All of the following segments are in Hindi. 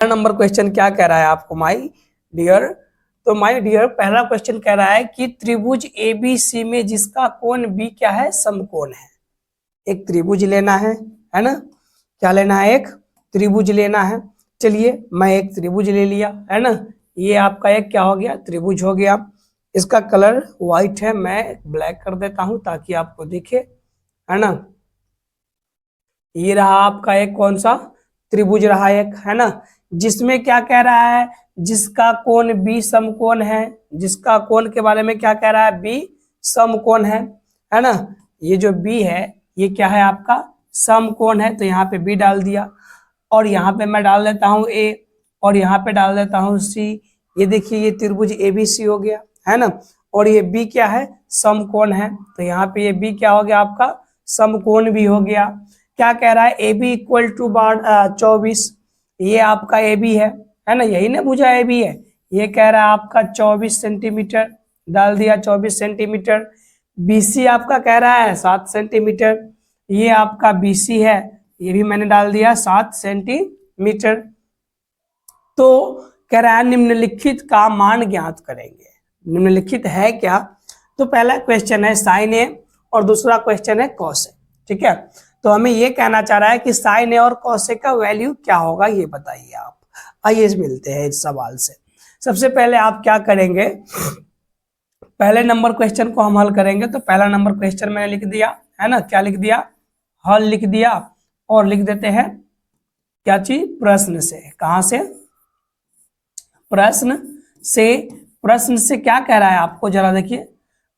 नंबर क्वेश्चन क्या कह रहा है आपको माय डियर। तो माय डियर पहला क्वेश्चन कह रहा है कि त्रिभुज एबीसी में जिसका कोण बी क्या है, समकोण है। एक त्रिभुज लेना है ना, क्या लेना है, एक त्रिभुज लेना है। चलिए मैं एक त्रिभुज ले लिया है ना, ये आपका एक क्या हो गया, त्रिभुज हो गया। इसका कलर व्हाइट है, मैं ब्लैक कर देता हूं ताकि आपको दिखे, है ना। ये रहा आपका एक कौन सा त्रिभुज रहा एक, है ना, जिसमें क्या कह रहा है, जिसका कोण बी समकोण है। जिसका कोण के बारे में क्या कह रहा है, बी समकोण है ना। ये जो बी है ये क्या है आपका, समकोण है, तो यहाँ पे बी डाल दिया और यहाँ पे मैं डाल देता हूँ ए और यहाँ पे डाल देता हूँ सी। ये देखिए ये त्रिभुज एबीसी हो गया, है ना, और ये बी क्या है, समकोण है, तो यहाँ पे ये बी क्या हो गया आपका, समकोण भी हो गया। क्या कह रहा है, ए बी इक्वल टू 24, ये आपका ए बी है ना, यही ना भुजा ए बी है। ये कह रहा है आपका 24 सेंटीमीटर, डाल दिया 24 सेंटीमीटर। बीसी आपका कह रहा है 7 सेंटीमीटर, ये आपका बीसी है, ये भी मैंने डाल दिया 7 सेंटीमीटर। तो कह रहा है निम्नलिखित का मान ज्ञात करेंगे। निम्नलिखित है क्या, तो पहला क्वेश्चन है साइन ए और दूसरा क्वेश्चन है कॉस ए, ठीक है। तो हमें ये कहना चाह रहा है कि साइन ए और कॉस ए का वैल्यू क्या होगा, ये बताइए आप। आइए मिलते हैं इस सवाल से। सबसे पहले आप क्या करेंगे, पहले नंबर क्वेश्चन को हम हल करेंगे। तो पहला नंबर क्वेश्चन मैंने लिख दिया, है ना, क्या लिख दिया, हल लिख दिया, और लिख देते हैं क्या चीज, प्रश्न से। कहां से, प्रश्न से। प्रश्न से क्या कह रहा है आपको, जरा देखिए,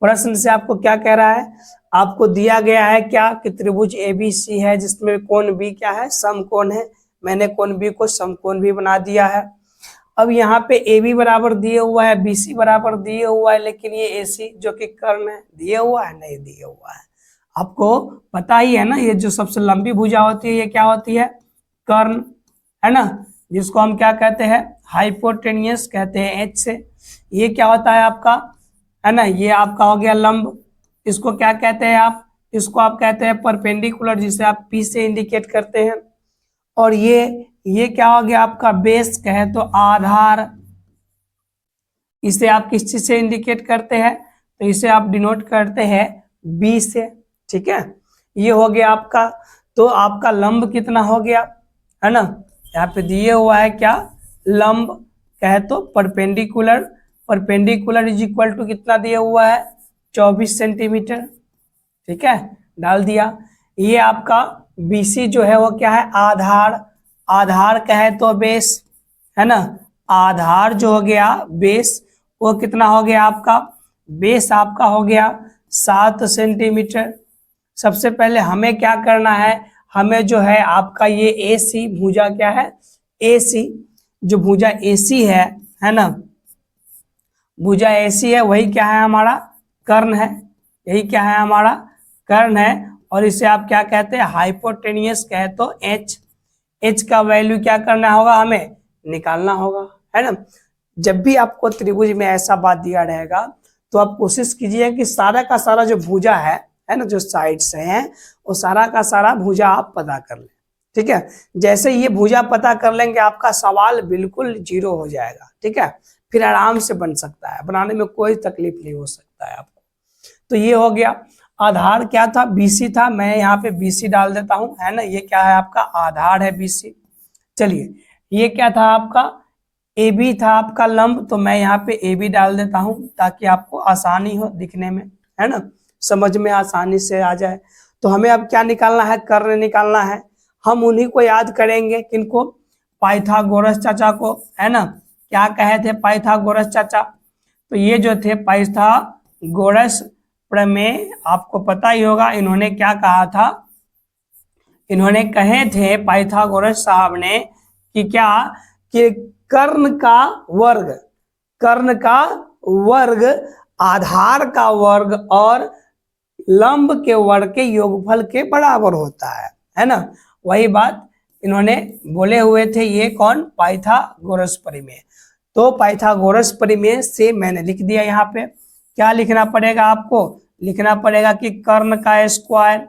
प्रश्न से आपको क्या कह रहा है, आपको दिया गया है क्या कि त्रिभुज एबीसी है जिसमें कोण बी क्या है, समकोण है। मैंने कोण बी को समकोण भी बना दिया है। अब यहाँ पे ए बी बराबर दिए हुआ है, बी सी बराबर दिए हुआ है, लेकिन ये ए सी जो कि कर्ण है दिए हुआ है, नहीं दिए हुआ है। आपको पता ही है ना, ये जो सबसे लंबी भुजा होती है ये क्या होती है, कर्ण, है ना, जिसको हम क्या कहते हैं, हाइपोटेनियस कहते हैं एच से। ये क्या होता है आपका, है ना, ये आपका हो गया लंब, इसको क्या कहते हैं आप, इसको आप कहते हैं परपेंडिकुलर, जिसे आप पी से इंडिकेट करते हैं। और ये क्या हो गया आपका, बेस कहे तो आधार, इसे आप किस चीज से इंडिकेट करते हैं, तो इसे आप डिनोट करते हैं बी से, ठीक है। ये हो गया आपका, तो आपका लंब कितना हो गया, है ना, यहाँ पे दिए हुआ है क्या, लंब कहे तो perpendicular, perpendicular is equal to कितना दिया हुआ है, 24 सेंटीमीटर, ठीक है, डाल दिया। ये आपका बीसी जो है वो क्या है, आधार, आधार कहे तो बेस, है ना, आधार जो हो गया बेस, वो कितना हो गया आपका, बेस आपका हो गया 7 सेंटीमीटर। सबसे पहले हमें क्या करना है, हमें जो है आपका ये ए सी भुजा क्या है, ए सी, जो भुजा ए सी है ना, भुजा ए सी है, वही क्या है हमारा, कर्ण है, यही क्या है हमारा, कर्ण है। और इसे आप क्या कहते हैं, हाइपोटेनियस कहे तो एच। एच का वैल्यू क्या करना होगा, हमें निकालना होगा, है ना। जब भी आपको त्रिभुज में ऐसा बात दिया रहेगा तो आप कोशिश कीजिए कि सारा का सारा जो भुजा है ना, जो साइड्स हैं, वो सारा का सारा भुजा आप पता कर लें, ठीक है। जैसे ये भुजा पता कर लेंगे आपका सवाल बिल्कुल जीरो हो जाएगा, ठीक है, फिर आराम से बन सकता है, बनाने में कोई तकलीफ नहीं हो सकता है आपको। तो ये हो गया, आधार क्या था, बीसी था, मैं यहाँ पे बीसी डाल देता हूँ, है ना, ये क्या है आपका आधार है बीसी। चलिए ये क्या था आपका, ए बी था आपका लंब, तो मैं यहाँ पे ए बी डाल देता हूँ ताकि आपको आसानी हो दिखने में, है ना, समझ में आसानी से आ जाए। तो हमें अब क्या निकालना है, कर्ण निकालना है। हम उन्हीं को याद करेंगे, किनको, पाइथागोरस चाचा को, है ना। क्या कहे थे पाइथागोरस चाचा, तो ये जो थे पाइथागोरस प्रमेय, आपको पता ही होगा इन्होंने क्या कहा था, इन्होंने कहे थे पाइथागोरस साहब ने कि क्या, कि कर्ण का वर्ग, कर्ण का वर्ग आधार का वर्ग और लंब के वर्ग के योगफल के बराबर होता है ना। वही बात इन्होंने बोले हुए थे, ये कौन, पाइथागोरस प्रमेय। तो पाइथागोरस प्रमेय से मैंने लिख दिया, यहाँ पे क्या लिखना पड़ेगा आपको, लिखना पड़ेगा कि कर्ण का स्क्वायर,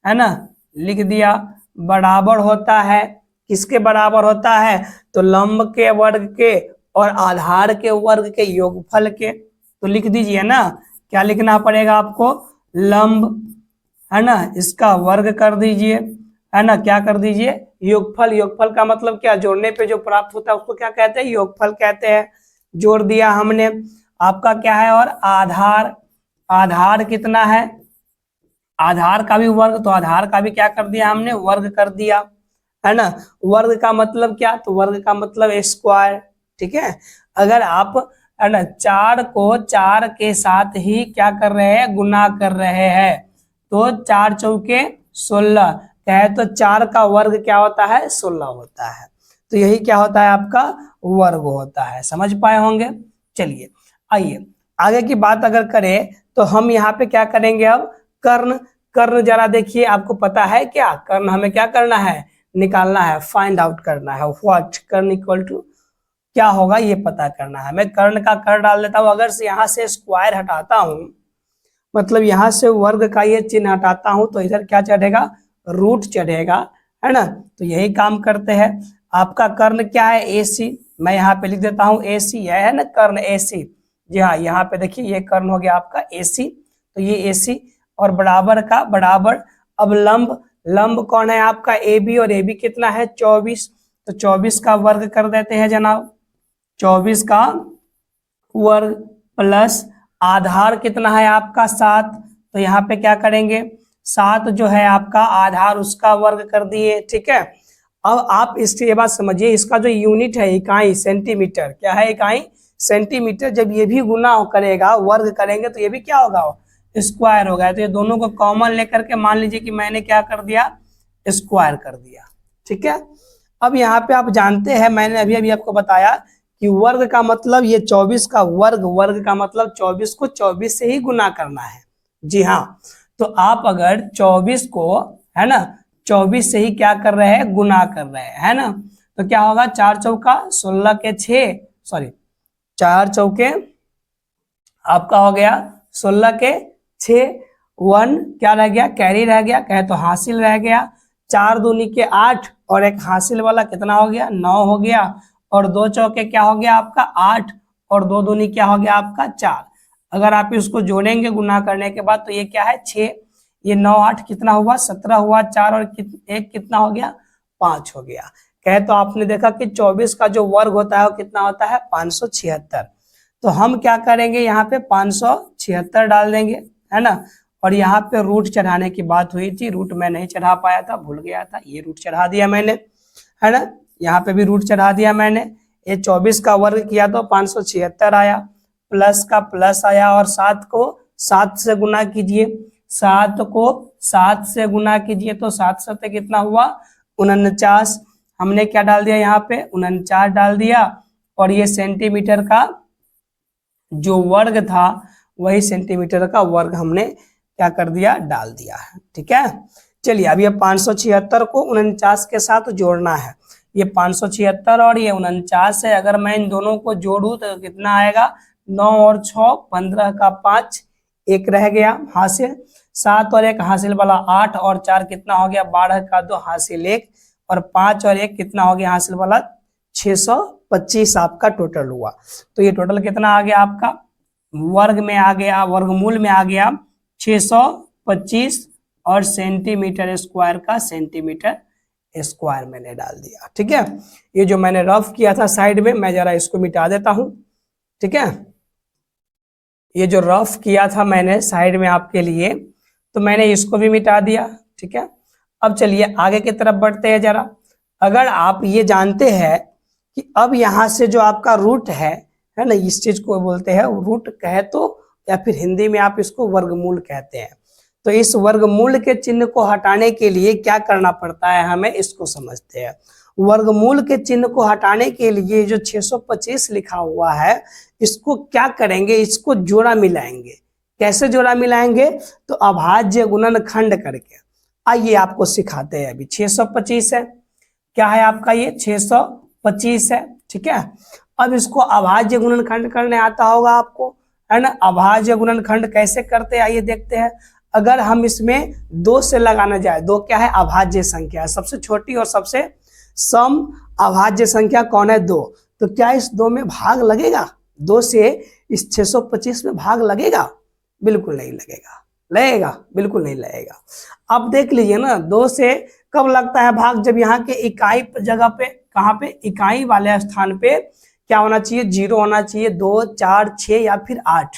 है ना, लिख दिया, बराबर होता है किसके बराबर होता है? तो लंब के वर्ग के और आधार के वर्ग के योगफल के। तो लिख दीजिए ना, क्या लिखना पड़ेगा आपको? लंब, है ना, इसका वर्ग कर दीजिए, है ना, क्या कर दीजिए? योगफल। योगफल का मतलब क्या? जोड़ने पे जो प्राप्त होता है उसको क्या कहते हैं? योगफल कहते हैं। जोड़ दिया हमने। आपका क्या है? और आधार, आधार कितना है? आधार का भी वर्ग, तो आधार का भी क्या कर दिया हमने? वर्ग कर दिया, है ना। वर्ग का मतलब क्या? तो वर्ग का मतलब स्क्वायर, ठीक है। अगर आप, है ना, 4 को 4 के साथ ही क्या कर रहे हैं? गुना कर रहे हैं, तो 4 चौके 16 कहे तो 4 का वर्ग क्या होता है? 16 होता है। तो यही क्या होता है? आपका वर्ग होता है। समझ पाए होंगे। चलिए आइए आगे की बात अगर करें तो हम यहाँ पे क्या करेंगे अब? कर्ण। कर्ण जरा देखिए, आपको पता है क्या? कर्ण हमें क्या करना है? निकालना है, फाइंड आउट करना है। व्हाट कर्ण इक्वल टू क्या होगा ये पता करना है। मैं कर्ण का कर डाल देता हूँ। अगर से यहाँ से स्क्वायर हटाता हूँ, मतलब यहाँ से वर्ग का ये चिन्ह हटाता हूँ, तो इधर क्या चढ़ेगा? रूट चढ़ेगा, है ना। तो यही काम करते हैं। आपका कर्ण क्या है? AC। मैं यहाँ पे लिख देता हूँ AC है ना, कर्ण AC। जी हाँ, यहाँ पे देखिए ये कर्ण हो गया आपका AC। तो ये AC और बराबर का बराबर। अब लंब, लंब कौन है आपका? AB, और AB कितना है? 24। तो 24 का वर्ग कर देते हैं जनाब, 24 का वर्ग प्लस आधार कितना है आपका? 7। तो यहाँ पे क्या करेंगे? 7 जो है आपका आधार, उसका वर्ग कर दिए, ठीक है। अब आप इसकी ये बात समझिए, इसका जो यूनिट है इकाई सेंटीमीटर, क्या है? इकाई सेंटीमीटर। जब ये भी गुना करेगा, वर्ग करेंगे, तो ये भी क्या होगा? स्क्वायर होगा। तो ये दोनों को कॉमन लेकर के मान लीजिए कि मैंने क्या कर दिया? स्क्वायर कर दिया, ठीक है। अब यहाँ पे आप जानते हैं, मैंने अभी अभी आपको बताया कि वर्ग का मतलब ये 24 का वर्ग, वर्ग का मतलब 24 को 24 से ही गुना करना है। जी हाँ, तो आप अगर 24 को, है ना, 24 से ही क्या कर रहे हैं? गुना कर रहे हैं, है ना। तो क्या होगा? 4 चौका 16 के 6, सॉरी 4 चौके आपका हो गया 16 के 6, 1 क्या रह गया? कैरी रह गया, कहे तो हासिल रह गया। 4 दूनी के 8 और एक हासिल वाला कितना हो गया? 9 हो गया। और 2 चौके क्या हो गया आपका? 8 और 2 दूनी क्या हो गया आपका? 4। अगर आप इसको जोड़ेंगे गुना करने के बाद तो ये क्या है? 6। ये 9 8 कितना हुआ? 17 हुआ। 4 और एक कितना हो गया? 5 हो गया। कहे तो आपने देखा कि 24 का जो वर्ग होता है वो कितना होता है? 576। तो हम क्या करेंगे? यहाँ पे 576 डाल देंगे, है ना। और यहाँ पे रूट चढ़ाने की बात हुई थी, रूट मैं नहीं चढ़ा पाया था, भूल गया था, ये रूट चढ़ा दिया मैंने, है ना। यहाँ पे भी रूट चढ़ा दिया मैंने। ये 24 का वर्ग किया तो 576 आया, प्लस का प्लस आया, और 7 को 7 से गुना कीजिए, 7 को 7 से गुना कीजिए, तो 7 7 कितना हुआ? 49। हमने क्या डाल दिया यहाँ पे? 49 डाल दिया। और ये सेंटीमीटर का जो वर्ग था वही सेंटीमीटर का वर्ग हमने क्या कर दिया? डाल दिया है, ठीक है। चलिए अब ये 576 को 49 के साथ जोड़ना है। ये 576 और ये 49 है, अगर मैं इन दोनों को जोड़ू तो कितना आएगा? 9 और 6 15 का 5, एक रह गया हासिल, 7 और 1 हासिल वाला 8, और 4 कितना हो गया? 12 का 2 हासिल 1, और 5 और 1 कितना हो गया हासिल वाला? 625 आपका टोटल हुआ। तो ये टोटल कितना आ गया आपका? वर्ग में आ गया, वर्गमूल में आ गया 625, और सेंटीमीटर स्क्वायर का सेंटीमीटर स्क्वायर मैंने डाल दिया, ठीक है। ये जो मैंने रफ किया था साइड में, मैं जरा इसको मिटा देता हूं, ठीक है। ये जो रफ किया था मैंने साइड में आपके लिए, तो मैंने इसको भी मिटा दिया, ठीक है। अब चलिए आगे की तरफ बढ़ते हैं जरा। अगर आप ये जानते हैं कि अब यहाँ से जो आपका रूट है ना, इस चीज को बोलते हैं रूट कहे तो, या फिर हिंदी में आप इसको वर्गमूल कहते हैं। तो इस वर्गमूल के चिन्ह को हटाने के लिए क्या करना पड़ता है हमें, इसको समझते हैं। वर्गमूल के चिन्ह को हटाने के लिए जो 625 लिखा हुआ है, इसको क्या करेंगे? इसको जोड़ा मिलाएंगे। कैसे जोड़ा मिलाएंगे? तो अभाज्य गुणनखंड करके। आइए आपको सिखाते हैं। अभी 625 है, क्या है आपका? ये 625 है, ठीक है। अब इसको अभाज्य गुणनखंड करने आता होगा आपको, है ना। अभाज्य गुणनखंड कैसे करते हैं आइए देखते हैं। अगर हम इसमें 2 से लगाना जाए, 2 क्या है? अभाज्य संख्या है, सबसे छोटी और सबसे सम अभाज्य संख्या कौन है? 2। तो क्या इस 2 में भाग लगेगा? 2 से इस 625 में भाग लगेगा? बिल्कुल नहीं लगेगा। लगेगा? बिल्कुल नहीं लगेगा। अब देख लीजिए ना, 2 से कब लगता है भाग? जब यहाँ के इकाई जगह पे, कहाँ पे? इकाई वाले स्थान पे क्या होना चाहिए? 0 होना चाहिए। 2, 4, 6 या फिर 8,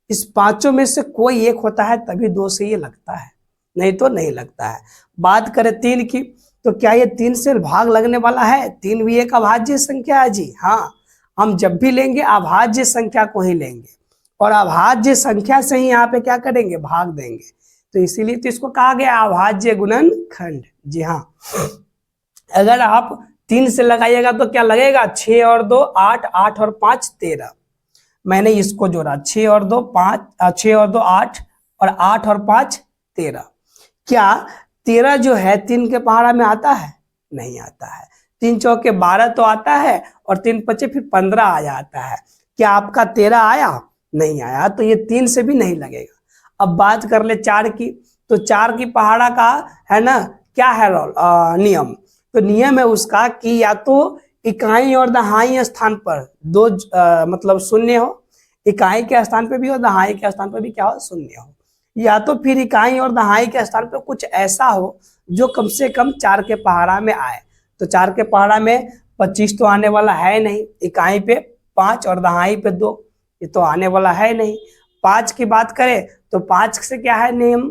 इस पांचों में से कोई एक होता है, तभी 2 से ये लगता है, नहीं तो नहीं लगता है। बात करें 3 की, तो क्या ये 3 से भाग लगने वाला है? 3 भी एक अभाज्य संख्या है जी। हाँ, हम जब भी लेंगे अभाज्य संख्या को ही लेंगे, और अभाज्य संख्या से ही यहाँ पे क्या करेंगे? भाग देंगे। तो इसीलिए तो इसको कहा गया अभाज्य गुणनखंड। जी हाँ, अगर आप 3 से लगाइएगा तो क्या लगेगा? 6 और 2 8, 8 और 5 13। मैंने इसको जोड़ा, 6 और 2 5, 6 और 2 8, और 8 और 5 13। क्या 13 जो है 3 के पहाड़ा में आता है? नहीं आता है। 3 चौके 12 तो आता है, और 3 पचे फिर 15 आ जाता है। क्या आपका 13 आया? नहीं आया, तो ये 3 से भी नहीं लगेगा। अब बात कर ले 4 की, तो 4 की पहाड़ा का है ना, क्या है नियम? तो नियम है उसका कि या तो इकाई और दहाई स्थान पर दो मतलब शून्य हो, इकाई के स्थान पे भी और दहाई के स्थान पर भी क्या हो? शून्य हो। या तो फिर इकाई और दहाई के स्थान पर कुछ ऐसा हो जो कम से कम 4 के पहाड़ा में आए। तो 4 के पहाड़ा में 25 तो आने वाला है नहीं, इकाई पे 5 और दहाई पे 2, ये तो आने वाला है नहीं। 5 की बात करें तो 5 से क्या है नियम?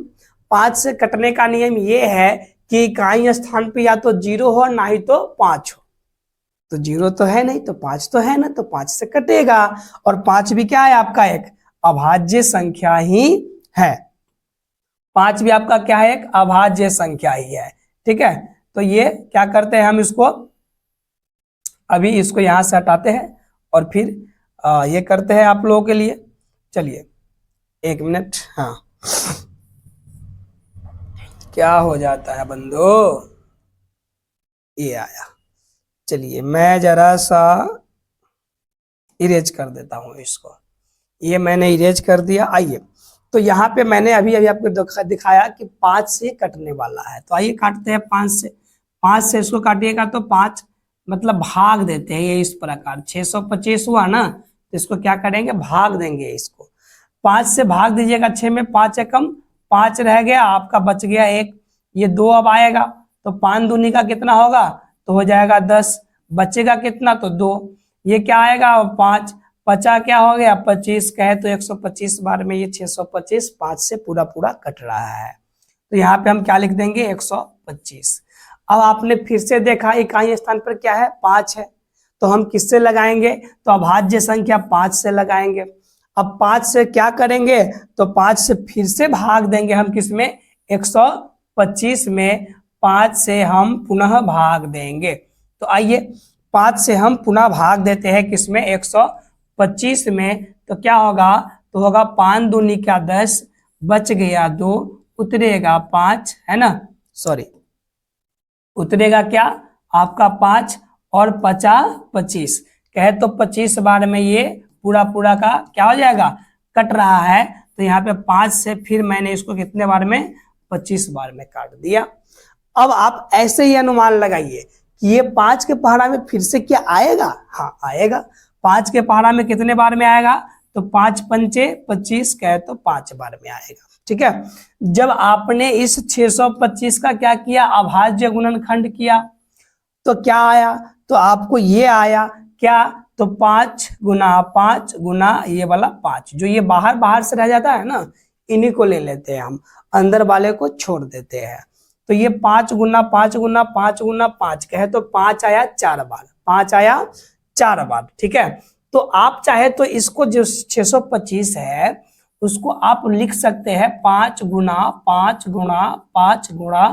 5 से कटने का नियम ये है कि इकाई स्थान पे या तो 0 हो, ना ही तो 5 हो। तो 0 तो है नहीं, तो 5 तो है ना, तो 5 से कटेगा। और 5 भी क्या है आपका? एक अभाज्य संख्या ही है। 5 भी आपका क्या है? एक अभाज्य संख्या ही है। ठीक है, तो ये क्या करते हैं हम इसको, अभी इसको यहां से हटाते हैं और फिर ये करते हैं आप लोगों के लिए। चलिए 1 मिनट। हाँ, क्या हो जाता है बंदो? ये आया। चलिए मैं जरा सा इरेज कर देता हूं इसको। ये मैंने इरेज कर दिया। आइए, तो यहाँ पे मैंने अभी अभी आपको दिखाया कि 5 से कटने वाला है, तो आइए काटते हैं 5 से। 5 से इसको काटिएगा तो 5 मतलब भाग देते हैं ये इस प्रकार। 625 हुआ ना, तो इसको क्या करेंगे? भाग देंगे इसको। 5 से भाग दीजिएगा 6 में, 5 एकम 5 रह गया, आपका बच गया 1। ये 2 अब आएगा, तो 5 दूनी का कितना होगा? तो हो जाएगा 10। बचेगा कितना? तो 2। ये क्या आएगा? 5 बचा क्या हो गया? 25। कहे तो 125 बार में ये 625 5 से पूरा पूरा कट रहा है, तो यहाँ पे हम क्या लिख देंगे? 125। अब आपने फिर से देखा इकाई स्थान पर क्या है? 5 है, तो हम किससे लगाएंगे? तो अभाज्य संख्या 5 से लगाएंगे। अब 5 से क्या करेंगे? तो 5 से फिर से भाग देंगे हम किसमें? 125 में 5 से हम पुनः भाग देंगे। तो आइए 5 से हम पुनः भाग देते हैं किसमें? 125 में। तो क्या होगा? तो होगा 5 दूनी का 10, बच गया 2, उतरेगा 5, है ना, सॉरी उतरेगा क्या आपका 5 और 50 25। कहे तो 25 बार में ये पूरा पूरा का क्या हो जाएगा? कट रहा है। तो यहाँ पे 5 से फिर मैंने इसको कितने बार में? 25 बार में काट दिया। अब आप ऐसे ही अनुमान लगाइए कि ये 5 के पहाड़ा में फिर से क्या आएगा? हाँ आएगा। 5 के पहाड़ा में कितने बार में आएगा? तो 5 पंचे 25, कहे तो 5 बार में आएगा। ठीक है, जब आपने इस 625 का क्या किया? अभाज्य गुणनखंड किया, तो क्या आया? तो आपको ये आया क्या? तो 5 गुना 5 गुना ये वाला 5, जो ये बाहर बाहर से रह जाता है ना, इन्हीं को ले लेते हैं हम, अंदर वाले को छोड़ देते हैं। तो ये 5 गुना 5 गुना 5 गुना 5, कहे तो 5 आया 4 बार, 5 आया 4 बार। ठीक है, तो आप चाहे तो इसको जो 625 है उसको आप लिख सकते हैं 5 गुना 5 गुना 5 गुना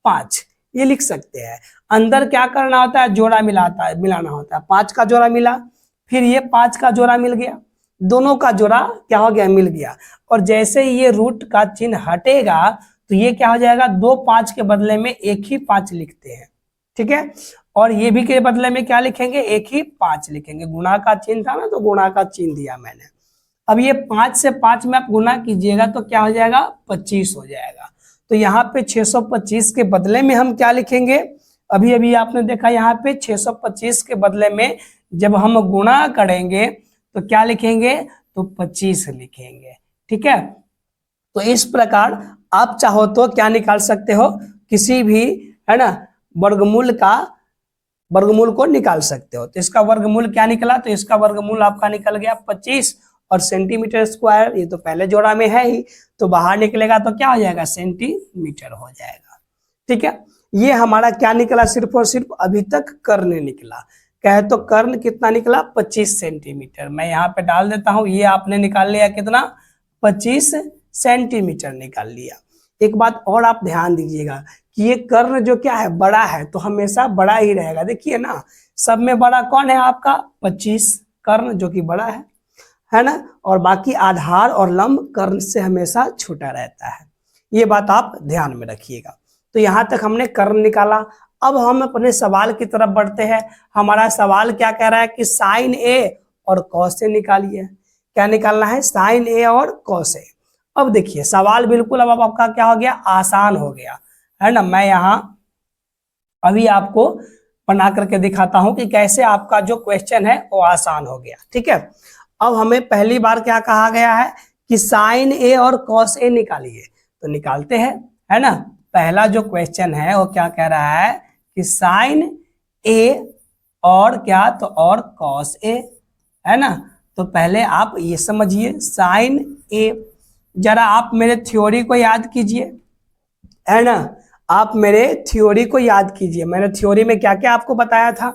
5, ये लिख सकते हैं। अंदर क्या करना होता है? जोड़ा मिलाना होता है। 5 का जोड़ा मिला, फिर ये 5 का जोड़ा मिल गया, दोनों का जोड़ा क्या हो गया? मिल गया। और जैसे ही ये रूट का चिन्ह हटेगा तो ये क्या हो जाएगा? 2 5 के बदले में एक ही 5 लिखते हैं। ठीक है, और ये भी के बदले में क्या लिखेंगे? एक ही 5 लिखेंगे। गुणा का चिन्ह था ना, तो गुणा का चिन्ह दिया मैंने। अब ये 5 से 5 में आप गुना कीजिएगा तो क्या हो जाएगा? 25 हो जाएगा। तो यहाँ पे 625 के बदले में हम क्या लिखेंगे? अभी अभी आपने देखा यहाँ पे 625 के बदले में जब हम गुणा करेंगे तो क्या लिखेंगे, तो 25 लिखेंगे। ठीक है, तो इस प्रकार आप चाहो तो क्या निकाल सकते हो, किसी भी, है ना, वर्गमूल को निकाल सकते हो। तो इसका वर्गमूल क्या निकला, तो इसका वर्गमूल आपका निकल गया 25 और सेंटीमीटर स्क्वायर, ये तो पहले जोड़ा में है ही, तो बाहर निकलेगा तो क्या हो जाएगा, सेंटीमीटर हो जाएगा। ठीक है, ये हमारा क्या निकला, सिर्फ और सिर्फ अभी तक कर्ण निकला। कहे तो कर्ण कितना निकला, 25 सेंटीमीटर। मैं यहाँ पे डाल देता हूं, ये आपने निकाल लिया कितना, 25 सेंटीमीटर निकाल लिया। एक बात और आप ध्यान दीजिएगा कि ये कर्ण जो क्या है, बड़ा है, तो हमेशा बड़ा ही रहेगा। देखिए ना, सब में बड़ा कौन है आपका, 25 कर्ण जो कि बड़ा है ना, और बाकी आधार और लंब कर्ण से हमेशा छोटा रहता है। ये बात आप ध्यान में रखिएगा। तो यहाँ तक हमने कर्ण निकाला। अब हम अपने सवाल की तरफ बढ़ते हैं। हमारा सवाल क्या कह रहा है कि साइन ए और कॉस ए निकालिए। क्या निकालना है, साइन ए और कॉस ए। अब देखिए सवाल बिल्कुल अब आपका क्या हो गया, आसान हो गया, है ना। मैं यहाँ अभी आपको बना करके दिखाता हूं कि कैसे आपका जो क्वेश्चन है वो आसान हो गया। ठीक है, अब हमें पहली बार क्या कहा गया है कि साइन ए और कॉस ए निकालिए, तो निकालते हैं, है ना। पहला जो क्वेश्चन है वो क्या कह रहा है कि साइन ए और क्या, तो और कॉस ए, है ना। तो पहले आप ये समझिए, साइन ए, जरा आप मेरे थ्योरी को याद कीजिए, है ना। आप मेरे थ्योरी को याद कीजिए। मैंने थ्योरी में क्या क्या आपको बताया था,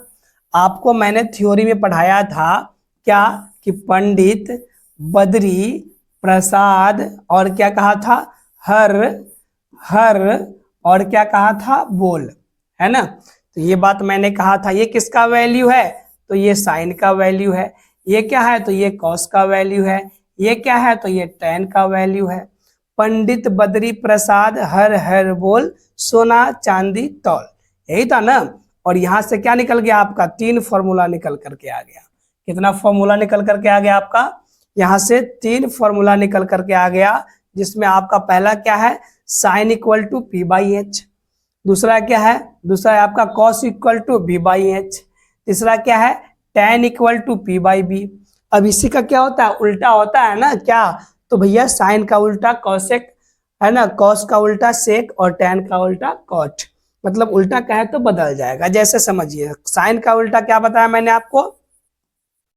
आपको मैंने थ्योरी में पढ़ाया था क्या, कि पंडित, बद्री, प्रसाद और क्या कहा था, हर, और क्या कहा था, बोल, है ना। तो ये बात मैंने कहा था। ये किसका वैल्यू है, तो ये साइन का वैल्यू है। ये क्या है, तो ये कॉस का वैल्यू है। ये क्या है, तो ये टैन का वैल्यू है। पंडित, बद्री, प्रसाद, हर बोल, सोना, चांदी, तौल, यही था ना। और यहां से क्या निकल गया आपका, 3 फॉर्मूला निकल करके आ गया। कितना फॉर्मूला निकल करके आ गया आपका, यहां से 3 फॉर्मूला निकल करके आ गया, जिसमें आपका पहला क्या है, sine equal to P by H. दूसरा क्या है, दूसरा है आपका cos equal to B by H. तीसरा क्या है, tan equal to P by B. अब इसी का क्या होता है, उल्टा होता है ना क्या, तो भैया साइन का उल्टा कॉसेक, है ना, कॉस का उल्टा सेक और टैन का उल्टा कॉट। मतलब उल्टा कहे तो बदल जाएगा, जैसे समझिए, साइन का उल्टा क्या बताया मैंने आपको,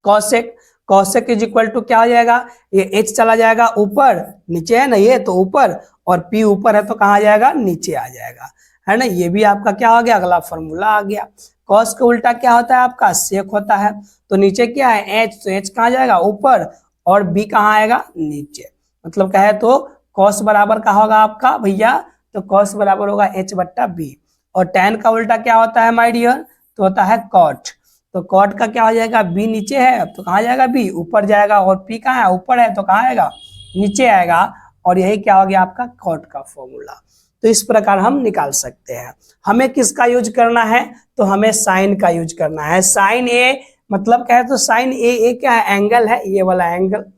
cosec. Cosec is equal to क्या हो जाएगा, ये एच चला जाएगा ऊपर, नीचे है ना ये, तो ऊपर, और पी ऊपर है तो कहाँ जाएगा, नीचे आ जाएगा, है ना। ये भी आपका क्या हो गया, अगला फॉर्मूला आ गया। कॉस का उल्टा क्या होता है आपका, सेक होता है। तो नीचे क्या है, एच, तो एच कहाँ जाएगा, ऊपर, और बी कहाँ आएगा, नीचे। मतलब कहे तो कॉस बराबर का होगा आपका भैया, तो कॉस बराबर होगा एच बट्टा बी। और टैन का उल्टा क्या होता है माय डियर, तो होता है कॉट। तो कॉट का क्या हो जाएगा, बी नीचे है तो कहाँ जाएगा, बी ऊपर जाएगा, और पी कहाँ है, ऊपर है तो कहाँ आएगा, नीचे आएगा। और यही क्या हो गया आपका कॉट का फॉर्मूला। तो इस प्रकार हम निकाल सकते हैं। हमें किसका यूज करना है, तो हमें साइन का यूज करना है। साइन ए मतलब क्या है, तो साइन ए क्या है, एंगल है, ये वाला एंगल।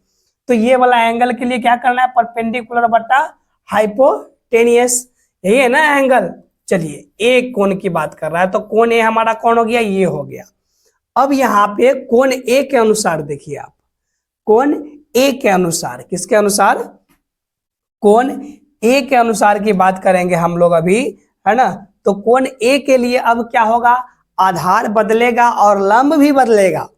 तो ये वाला एंगल के लिए क्या करना है, परपेंडिकुलर बटा हाइपोटेनियस, यही है ना एंगल। चलिए ए कोण की बात कर रहा है, तो कोण ए हमारा कौन हो गया, ये हो गया। अब यहाँ पे कोण ए के अनुसार देखिए आप, कोण ए के अनुसार, किसके अनुसार, कोण ए के अनुसार की बात करेंगे हम लोग अभी, है ना। तो कोण ए के लिए अब क्या होगा, आधार बदलेगा और लंब भी बदलेगा।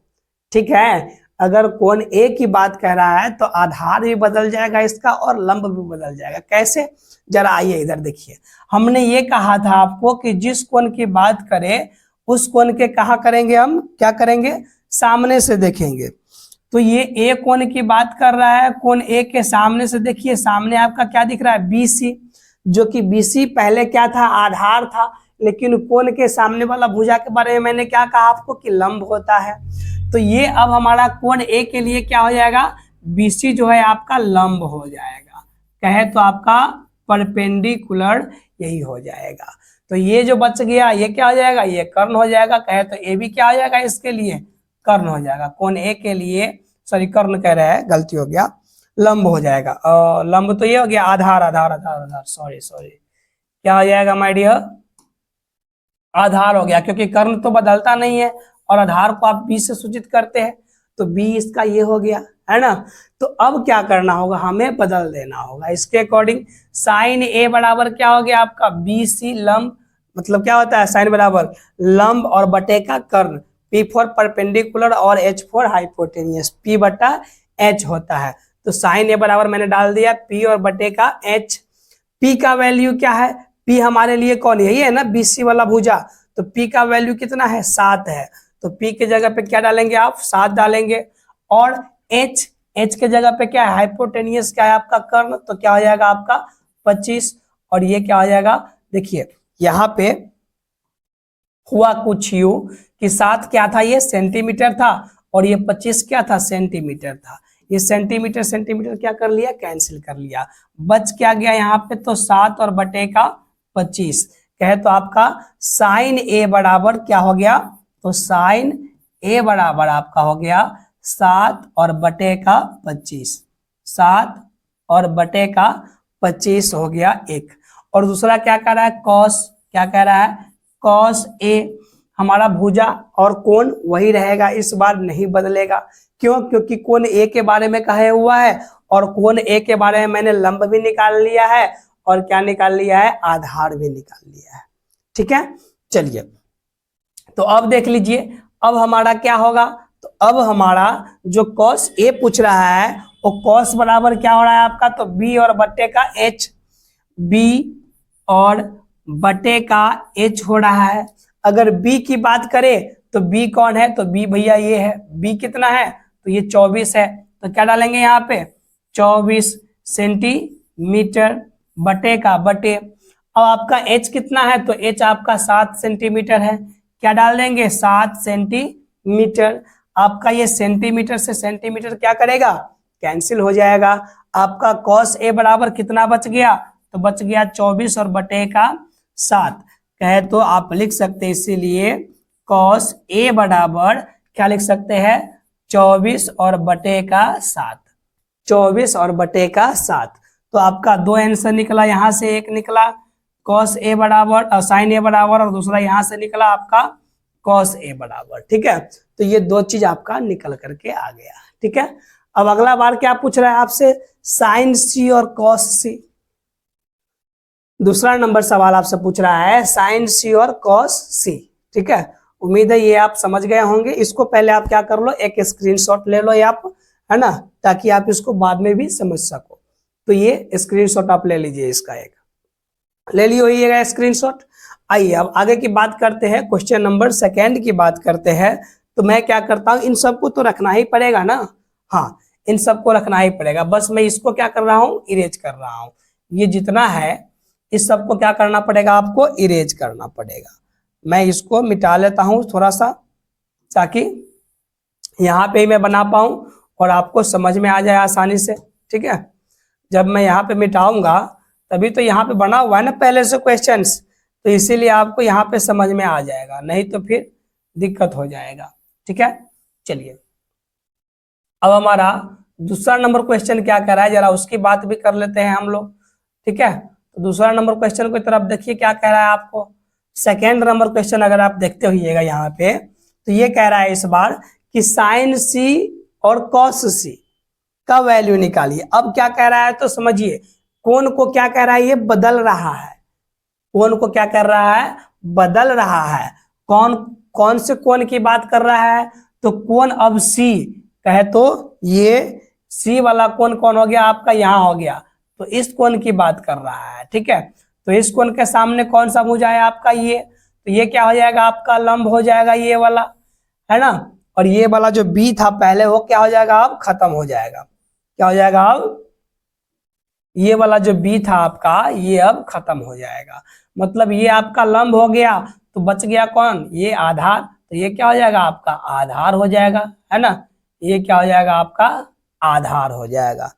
ठीक है, अगर कोण ए की बात कह रहा है तो आधार भी बदल जाएगा इसका और लंब भी बदल जाएगा। कैसे, जरा आइए इधर देखिए। हमने ये कहा था आपको कि जिस कोण की बात करें उस कोण के कहा करेंगे, हम क्या करेंगे, सामने से देखेंगे। तो ये ए कोण की बात कर रहा है, कोण ए के सामने से देखिए, सामने आपका क्या दिख रहा है, बीसी, जो कि बीसी पहले क्या था, आधार था। लेकिन कोण के सामने वाला भुजा के बारे में मैंने क्या कहा आपको कि लंब होता है। तो ये अब हमारा कोण ए के लिए क्या हो जाएगा, बीसी जो है आपका लंब हो जाएगा, कहे तो आपका परपेंडिकुलर यही हो जाएगा। तो ये जो बच गया ये क्या हो जाएगा, ये कर्ण हो जाएगा, कहे तो ए भी क्या हो जाएगा, इसके लिए कर्ण हो जाएगा। कोण ए के लिए, सॉरी कर्ण कह रहा है, गलती हो गया, लंब हो जाएगा। लंब तो ये हो गया, आधार, सॉरी क्या हो जाएगा माय डियर, आधार हो गया, क्योंकि कर्ण तो बदलता नहीं है और आधार को आप बी से सूचित करते हैं, तो बी इसका ये हो गया, है ना। तो अब क्या करना होगा, हमें बदल देना होगा इसके अकॉर्डिंग। साइन ए बराबर क्या हो गया आपका बी सी लंब, मतलब क्या होता है साइन बराबर लंब और बटे का कर्ण, पी फॉर परपेंडिकुलर और एच फॉर हाइपोटेनियस, पी बटा एच होता है। तो साइन ए बराबर मैंने डाल दिया पी और बटे का एच। पी का वैल्यू क्या है, पी हमारे लिए कौन है, ये है ना बीसी वाला भुजा, तो पी का वैल्यू कितना है 7 है, तो पी के जगह पे क्या डालेंगे आप 7 डालेंगे। और एच, एच के जगह पे क्या है हाइपोटेनियस, क्या है आपका कर्ण, तो क्या हो जाएगा आपका 25। और ये क्या हो जाएगा, देखिए यहाँ पे हुआ कुछ यूं कि 7 क्या था, ये सेंटीमीटर था, और ये 25 क्या था सेंटीमीटर था। ये सेंटीमीटर सेंटीमीटर क्या कर लिया, कैंसिल कर लिया, बच क्या गया यहाँ पे, तो 7 और बटे का 25 कहे तो आपका साइन ए बराबर क्या हो गया, तो साइन ए बराबर आपका हो गया 7 और बटे का 25, 7 और बटे का 25 हो गया 1। और दूसरा क्या कह रहा है कॉस, क्या कह रहा है कॉस ए, हमारा भुजा और कोण वही रहेगा, इस बार नहीं बदलेगा। क्यों, क्योंकि कोण ए के बारे में कहा हुआ है, और कोण ए के बारे में मैंने लंब भी निकाल लिया है और क्या निकाल लिया है आधार भी निकाल लिया है। ठीक है, चलिए तो अब देख लीजिए अब हमारा क्या होगा, तो अब हमारा जो कॉस ए पूछ रहा है वो कॉस बराबर क्या हो रहा है आपका, तो बी और बट्टे का एच, बी और बटे का एच हो रहा है। अगर बी की बात करें तो बी कौन है, तो बी भैया ये है, बी कितना है, तो ये 24 है, तो क्या डालेंगे यहाँ पे 24 सेंटीमीटर बटे का बटे। अब आपका एच कितना है, तो एच आपका 7 सेंटीमीटर है, क्या डाल देंगे 7 सेंटीमीटर। आपका ये सेंटीमीटर से सेंटीमीटर क्या करेगा कैंसिल हो जाएगा। आपका कॉस ए बराबर कितना बच गया, तो बच गया 24 और बटे का 7 कहे तो आप लिख सकते हैं, इसीलिए कॉस ए बराबर क्या लिख सकते हैं 24 और बटे का 7, 24 और बटे का 7। तो आपका 2 आंसर निकला, यहाँ से एक निकला कॉस ए बराबर साइन ए बराबर, और दूसरा यहाँ से निकला आपका कॉस ए बराबर। ठीक है, तो ये 2 चीज आपका निकल करके आ गया। ठीक है, अब अगला बार क्या पूछ रहा है आपसे, साइन सी और कॉस सी। दूसरा नंबर सवाल आपसे पूछ रहा है साइन सी और कॉस सी। ठीक है, उम्मीद है ये आप समझ गए होंगे। इसको पहले आप क्या कर लो, एक स्क्रीनशॉट ले लो आप, है ना, ताकि आप इसको बाद में भी समझ सको। तो ये स्क्रीनशॉट आप ले लीजिए, इसका एक ले लिया स्क्रीनशॉट। आइए अब आगे की बात करते हैं, क्वेश्चन नंबर 2 की बात करते हैं। तो मैं क्या करता हूँ, इन सबको तो रखना ही पड़ेगा ना, हाँ इन सबको रखना ही पड़ेगा, बस मैं इसको क्या कर रहा हूँ इरेज कर रहा हूँ। ये जितना है इस सबको क्या करना पड़ेगा, आपको इरेज करना पड़ेगा। मैं इसको मिटा लेता हूँ थोड़ा सा, ताकि यहाँ पे ही मैं बना पाऊँ और आपको समझ में आ जाए आसानी से। ठीक है, जब मैं यहाँ पे मिटाऊंगा तभी तो यहाँ पे बना हुआ है ना पहले से क्वेश्चंस, तो इसीलिए आपको यहाँ पे समझ में आ जाएगा, नहीं तो फिर दिक्कत हो जाएगा। ठीक है, चलिए अब हमारा दूसरा नंबर क्वेश्चन क्या कर रहा है, जरा उसकी बात भी कर लेते हैं हम लोग। ठीक है, तो दूसरा नंबर क्वेश्चन की तरफ देखिए क्या कह रहा है आपको। 2 नंबर क्वेश्चन अगर आप देखते होइएगा यहाँ पे, तो ये कह रहा है इस बार कि साइन सी और कॉस सी का वैल्यू निकालिए। अब क्या कह रहा है तो समझिए, कोण को क्या कह रहा है, ये बदल रहा है, कोण को क्या कर रहा है बदल रहा है। कौन से कोण की बात कर रहा है, तो कोण अब सी कहे तो ये सी वाला कोण कौन हो गया आपका, यहाँ हो गया, तो इस कोण की बात कर रहा है। ठीक है, तो इस कोण के सामने कौन सा भुजा है आपका ये, तो ये क्या हो जाएगा आपका लंब हो जाएगा ये वाला, है ना। और ये वाला जो बी था पहले वो क्या हो जाएगा अब खत्म हो जाएगा, क्या हो जाएगा अब ये वाला जो बी था आपका ये अब खत्म हो जाएगा, मतलब ये आपका लंब हो गया, तो बच गया कौन ये आधार, तो ये क्या हो जाएगा आपका आधार हो जाएगा, है ना, ये क्या हो जाएगा आपका आधार हो जाएगा।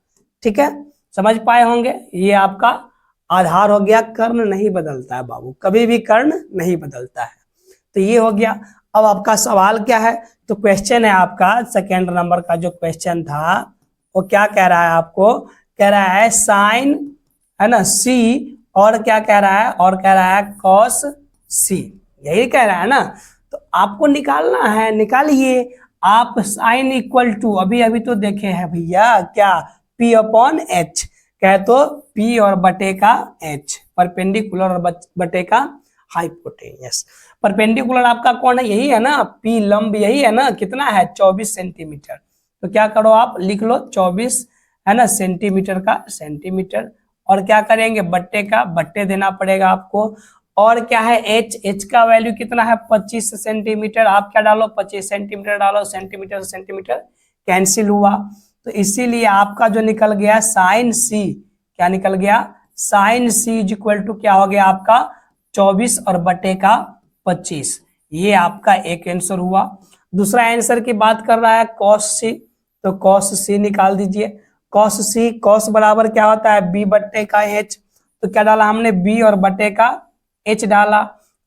ठीक है, समझ पाए होंगे, ये आपका आधार हो गया। कर्ण नहीं बदलता है बाबू, कभी भी कर्ण नहीं बदलता है। तो ये हो गया। अब आपका सवाल क्या है, तो क्वेश्चन है आपका 2 नंबर का जो क्वेश्चन था वो क्या कह रहा है आपको, कह रहा है साइन, है ना सी, और क्या कह रहा है, और कह रहा है कॉस सी। यही कह रहा है ना। तो आपको निकालना है, निकालिए आप। साइन इक्वल टू अभी अभी तो देखे हैं भैया क्या, P अपॉन H, कहे तो P और बटे का H, परपेंडिकुलर और बटे का हाइपोटेन्यूस। परपेंडिकुलर आपका कौन है, यही है ना, P लंब यही है ना, कितना है 24 सेंटीमीटर। तो क्या करो आप लिख लो 24 है ना सेंटीमीटर का सेंटीमीटर, और क्या करेंगे बट्टे का बट्टे देना पड़ेगा आपको। और क्या है एच का वैल्यू कितना है 25 सेंटीमीटर। आप क्या डालो 25 सेंटीमीटर डालो, सेंटीमीटर से सेंटीमीटर कैंसिल हुआ। तो इसीलिए आपका जो निकल गया साइन सी, क्या निकल गया sine C is equal to क्या हो गया आपका 24 और बटे का 25। ये आपका एक आंसर हुआ। दूसरा आंसर की बात कर रहा है कॉस सी, तो कॉस सी निकाल दीजिए। कॉस सी, कॉस बराबर क्या होता है बी बट्टे का एच। तो क्या डाला हमने बी और बटे का एच डाला।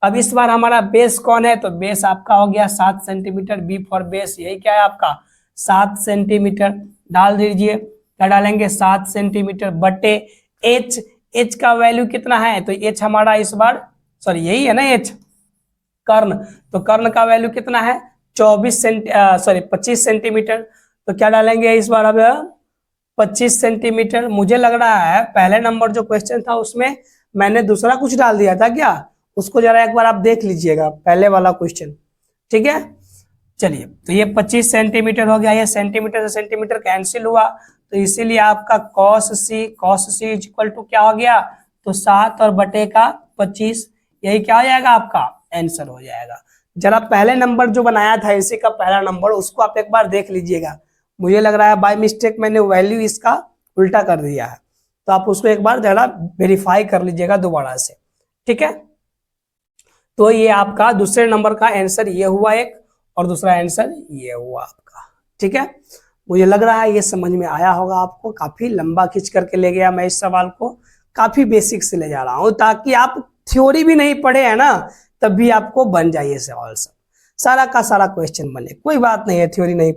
अब इस बार हमारा बेस कौन है, तो बेस आपका हो गया 7 सेंटीमीटर, बी फॉर बेस यही क्या है आपका 7 सेंटीमीटर डाल दीजिए। क्या डालेंगे 7 सेंटीमीटर बटे एच, एच का वैल्यू कितना है, तो एच हमारा इस बार सॉरी यही है ना एच कर्ण, तो कर्ण का वैल्यू कितना है 25 सेंटीमीटर। तो क्या डालेंगे इस बार अब 25 सेंटीमीटर। मुझे लग रहा है पहले नंबर जो क्वेश्चन था उसमें मैंने दूसरा कुछ डाल दिया था क्या, उसको जरा एक बार आप देख लीजिएगा पहले वाला क्वेश्चन, ठीक है। चलिए तो ये 25 सेंटीमीटर हो गया, ये सेंटीमीटर से सेंटीमीटर कैंसिल हुआ, तो इसीलिए आपका cos C is equal to क्या हो गया, तो 7 और बटे का 25, यही क्या हो जाएगा आपका आंसर हो जाएगा। जरा पहले नंबर जो बनाया था इसी का पहला नंबर, उसको आप एक बार देख लीजिएगा। मुझे लग रहा है बाय मिस्टेक मैंने वैल्यू इसका उल्टा कर दिया है, तो आप उसको एक बार जरा वेरीफाई कर लीजिएगा दोबारा से, ठीक है। तो ये आपका दूसरे नंबर का आंसर ये हुआ एक, और दूसरा आंसर ये हुआ आपका, ठीक है। मुझे लग रहा है ये समझ में आया होगा आपको। काफी लंबा खींच करके ले गया मैं इस सवाल को, काफी बेसिक से ले जा रहा हूं ताकि आप थ्योरी भी नहीं पढ़े है ना तब भी आपको बन जाइए सवाल, सब सारा का सारा क्वेश्चन बने, कोई बात नहीं है थ्योरी नहीं